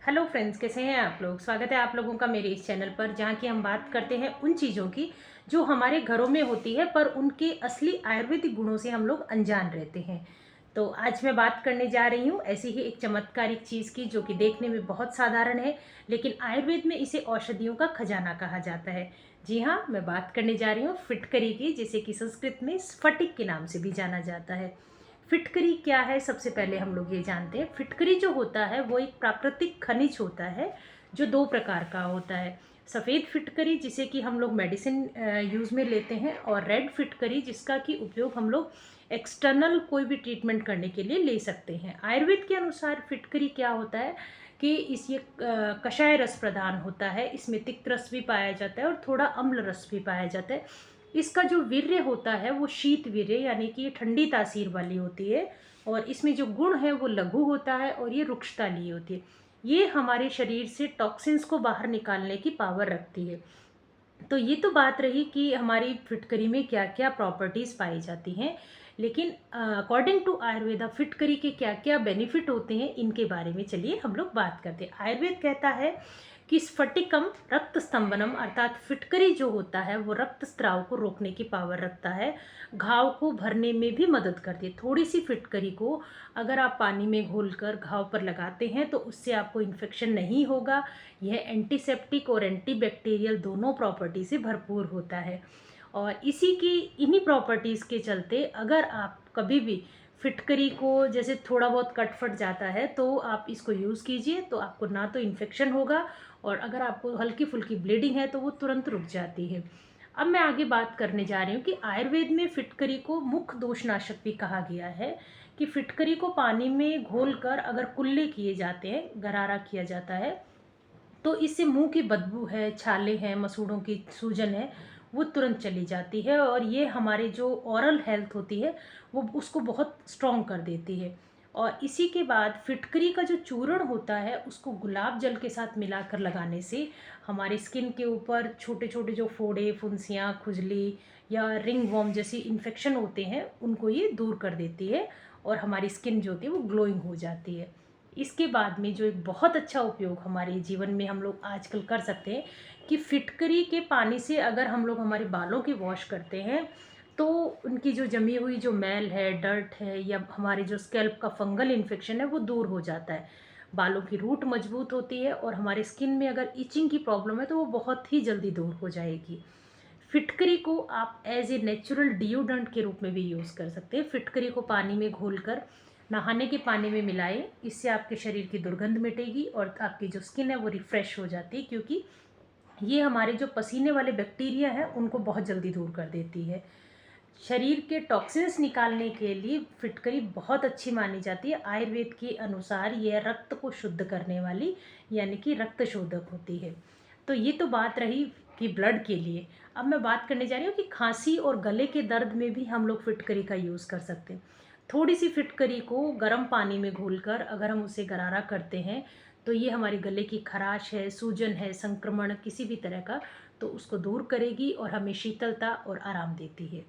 Hello friends, कैसे हैं आप लोग। स्वागत है आप लोगों का मेरे इस चैनल पर, जहाँ की हम बात करते हैं उन चीज़ों की जो हमारे घरों में होती है पर उनके असली आयुर्वेदिक गुणों से हम लोग अनजान रहते हैं। तो आज मैं बात करने जा रही हूँ ऐसी ही एक चमत्कारिक चीज़ की, जो कि देखने में बहुत साधारण है, लेकिन आयुर्वेद में इसे औषधियों का खजाना कहा जाता है। जी हाँ, मैं बात करने जा रही हूँ फिटकरी की, जिसे कि संस्कृत में स्फटिक के नाम से भी जाना जाता है। फिटकरी क्या है, सबसे पहले हम लोग ये जानते हैं। फिटकरी जो होता है वो एक प्राकृतिक खनिज होता है, जो दो प्रकार का होता है। सफ़ेद फिटकरी, जिसे कि हम लोग मेडिसिन यूज़ में लेते हैं, और रेड फिटकरी, जिसका कि उपयोग हम लोग एक्सटर्नल कोई भी ट्रीटमेंट करने के लिए ले सकते हैं। आयुर्वेद के अनुसार फिटकरी क्या होता है कि इस ये कषाय रस प्रधान होता है। इसमें तिक्त रस भी पाया जाता है और थोड़ा अम्ल रस भी पाया जाता है। इसका जो वीर्य होता है वो शीत वीर्य, यानी कि ये ठंडी तासीर वाली होती है, और इसमें जो गुण है वो लघु होता है, और ये रुक्षता ली होती है। ये हमारे शरीर से टॉक्सिन्स को बाहर निकालने की पावर रखती है। तो ये तो बात रही कि हमारी फिटकरी में क्या क्या प्रॉपर्टीज़ पाई जाती हैं, लेकिन अकॉर्डिंग टू आयुर्वेदा फिटकरी के क्या क्या बेनिफिट होते हैं, इनके बारे में चलिए हम लोग बात करते हैं। आयुर्वेद कहता है कि स्फटिकम रक्त स्तंभनम, अर्थात फिटकरी जो होता है वो रक्त स्त्राव को रोकने की पावर रखता है, घाव को भरने में भी मदद करती है। थोड़ी सी फिटकरी को अगर आप पानी में घोलकर घाव पर लगाते हैं तो उससे आपको इन्फेक्शन नहीं होगा। यह एंटीसेप्टिक और एंटीबैक्टीरियल दोनों प्रॉपर्टी से भरपूर होता है, और इसी की इन्हीं प्रॉपर्टीज़ के चलते अगर आप कभी भी फिटकरी को जैसे थोड़ा बहुत कट फट जाता है तो आप इसको यूज़ कीजिए, तो आपको ना तो इन्फेक्शन होगा, और अगर आपको हल्की फुल्की ब्लीडिंग है तो वो तुरंत रुक जाती है। अब मैं आगे बात करने जा रही हूँ कि आयुर्वेद में फिटकरी को मुख्य दोषनाशक भी कहा गया है, कि फिटकरी को पानी में घोलकर अगर कुल्ले किए जाते हैं, गरारा किया जाता है, तो इससे मुंह की बदबू है, छाले हैं, मसूड़ों की सूजन है, वो तुरंत चली जाती है, और ये हमारे जो ओरल हेल्थ होती है वो उसको बहुत स्ट्रॉन्ग कर देती है। और इसी के बाद फिटकरी का जो चूर्ण होता है उसको गुलाब जल के साथ मिलाकर लगाने से हमारी स्किन के ऊपर छोटे छोटे जो फोड़े, फुंसियाँ, खुजली या रिंग वॉर्म जैसी इन्फेक्शन होते हैं उनको ये दूर कर देती है, और हमारी स्किन जो होती है वो ग्लोइंग हो जाती है। इसके बाद में जो एक बहुत अच्छा उपयोग हमारे जीवन में हम लोग आजकल कर सकते हैं, कि फिटकरी के पानी से अगर हम लोग हमारे बालों की वॉश करते हैं तो उनकी जो जमी हुई जो मैल है, डर्ट है, या हमारे जो स्कैल्प का फंगल इन्फेक्शन है वो दूर हो जाता है। बालों की रूट मजबूत होती है, और हमारे स्किन में अगर इचिंग की प्रॉब्लम है तो वो बहुत ही जल्दी दूर हो जाएगी। फिटकरी को आप एज ए नेचुरल डिओड्रेंट के रूप में भी यूज़ कर सकते हैं। फिटकरी को पानी में घोलकर नहाने के पानी में मिलाएं, इससे आपके शरीर की दुर्गंध मिटेगी और आपकी जो स्किन है वो रिफ़्रेश हो जाती है, क्योंकि ये हमारे जो पसीने वाले बैक्टीरिया हैं उनको बहुत जल्दी दूर कर देती है। शरीर के टॉक्सिन्स निकालने के लिए फिटकरी बहुत अच्छी मानी जाती है। आयुर्वेद के अनुसार यह रक्त को शुद्ध करने वाली, यानी कि रक्त शोधक होती है। तो ये तो बात रही कि ब्लड के लिए। अब मैं बात करने जा रही हूँ कि खांसी और गले के दर्द में भी हम लोग फिटकरी का यूज़ कर सकते हैं। थोड़ी सी फिटकरी को गर्म पानी में घोलकर अगर हम उसे गरारा करते हैं तो ये हमारे गले की खराश है, सूजन है, संक्रमण किसी भी तरह का, तो उसको दूर करेगी और हमें शीतलता और आराम देती है।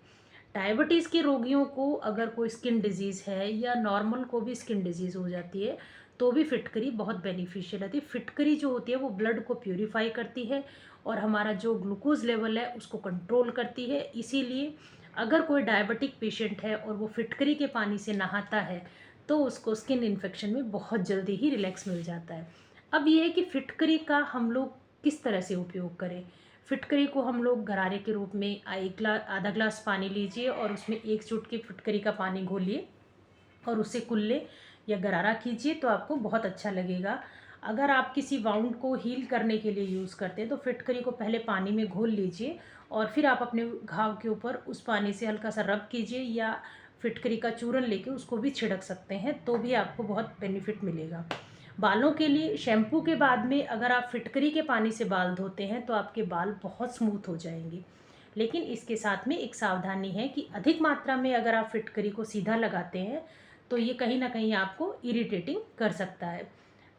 डायबिटीज़ के रोगियों को अगर कोई स्किन डिजीज़ है, या नॉर्मल को भी स्किन डिजीज़ हो जाती है, तो भी फिटकरी बहुत बेनिफिशियल रहती है। फिटकरी जो होती है वो ब्लड को प्यूरिफाई करती है, और हमारा जो ग्लूकोज लेवल है उसको कंट्रोल करती है। इसीलिए अगर कोई डायबिटिक पेशेंट है और वो फिटकरी के पानी से नहाता है तो उसको स्किन इन्फेक्शन में बहुत जल्दी ही रिलैक्स मिल जाता है। अब ये है कि फिटकरी का हम लोग किस तरह से उपयोग करें। फिटकरी को हम लोग गरारे के रूप में आधा ग्लास पानी लीजिए, और उसमें एक चुटकी फिटकरी का पानी घोलिए और उससे कुल्ले या गरारा कीजिए, तो आपको बहुत अच्छा लगेगा। अगर आप किसी वाउंड को हील करने के लिए यूज़ करते हैं तो फिटकरी को पहले पानी में घोल लीजिए, और फिर आप अपने घाव के ऊपर उस पानी से हल्का सा रब कीजिए, या फिटकरी का चूरन लेके उसको भी छिड़क सकते हैं, तो भी आपको बहुत बेनिफिट मिलेगा। बालों के लिए शैम्पू के बाद में अगर आप फिटकरी के पानी से बाल धोते हैं तो आपके बाल बहुत स्मूथ हो जाएंगे। लेकिन इसके साथ में एक सावधानी है कि अधिक मात्रा में अगर आप फिटकरी को सीधा लगाते हैं तो ये कहीं ना कहीं आपको इरिटेटिंग कर सकता है।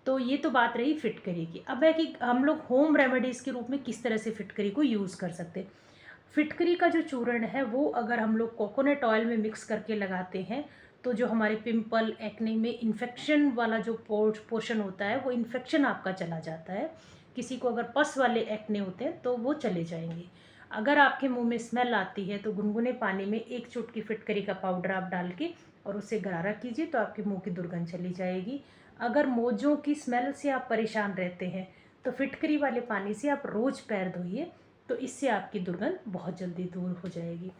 तो ये तो बात रही फिटकरी की। अब है कि हम लोग होम रेमेडीज़ के रूप में किस तरह से फिटकरी को यूज़ कर सकते हैं। फिटकरी का जो चूर्ण है वो अगर हम लोग कोकोनट ऑयल में मिक्स करके लगाते हैं तो जो हमारे पिंपल एक्ने में इन्फेक्शन वाला जो पोर्शन होता है वो इन्फेक्शन आपका चला जाता है। किसी को अगर पस वाले एक्ने होते हैं तो वो चले जाएंगे। अगर आपके मुंह में स्मेल आती है तो गुनगुने पानी में 1 चुटकी फिटकरी का पाउडर आप डाल के और उससे गरारा कीजिए तो आपके मुंह की दुर्गंध चली जाएगी। अगर मोजों की स्मेल से आप परेशान रहते हैं तो फिटकरी वाले पानी से आप रोज़ पैर धोइए, तो इससे आपकी दुर्गंध बहुत जल्दी दूर हो जाएगी।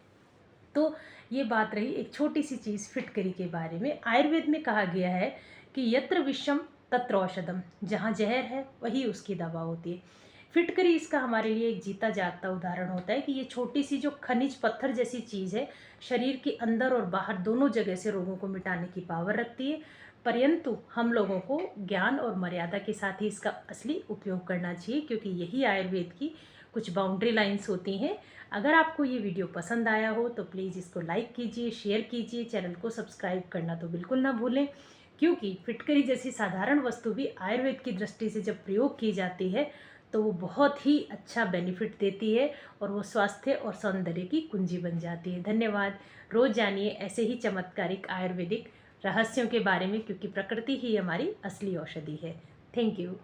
तो ये बात रही एक छोटी सी चीज़ फिटकरी के बारे में। आयुर्वेद में कहा गया है कि यत्र विषम तत्र औषधम, जहाँ जहर है वही उसकी दवा होती है। फिटकरी इसका हमारे लिए एक जीता जागता उदाहरण होता है कि ये छोटी सी जो खनिज पत्थर जैसी चीज़ है, शरीर के अंदर और बाहर दोनों जगह से रोगों को मिटाने की पावर रखती है। परंतु हम लोगों को ज्ञान और मर्यादा के साथ ही इसका असली उपयोग करना चाहिए, क्योंकि यही आयुर्वेद की कुछ बाउंड्री लाइंस होती हैं। अगर आपको ये वीडियो पसंद आया हो तो प्लीज़ इसको लाइक कीजिए, शेयर कीजिए, चैनल को सब्सक्राइब करना तो बिल्कुल ना भूलें, क्योंकि फिटकरी जैसी साधारण वस्तु भी आयुर्वेद की दृष्टि से जब प्रयोग की जाती है तो वो बहुत ही अच्छा बेनिफिट देती है और वो स्वास्थ्य और सौंदर्य की कुंजी बन जाती है। धन्यवाद। रोज़ जानिए ऐसे ही चमत्कारिक आयुर्वेदिक रहस्यों के बारे में, क्योंकि प्रकृति ही हमारी असली औषधि है। Thank you.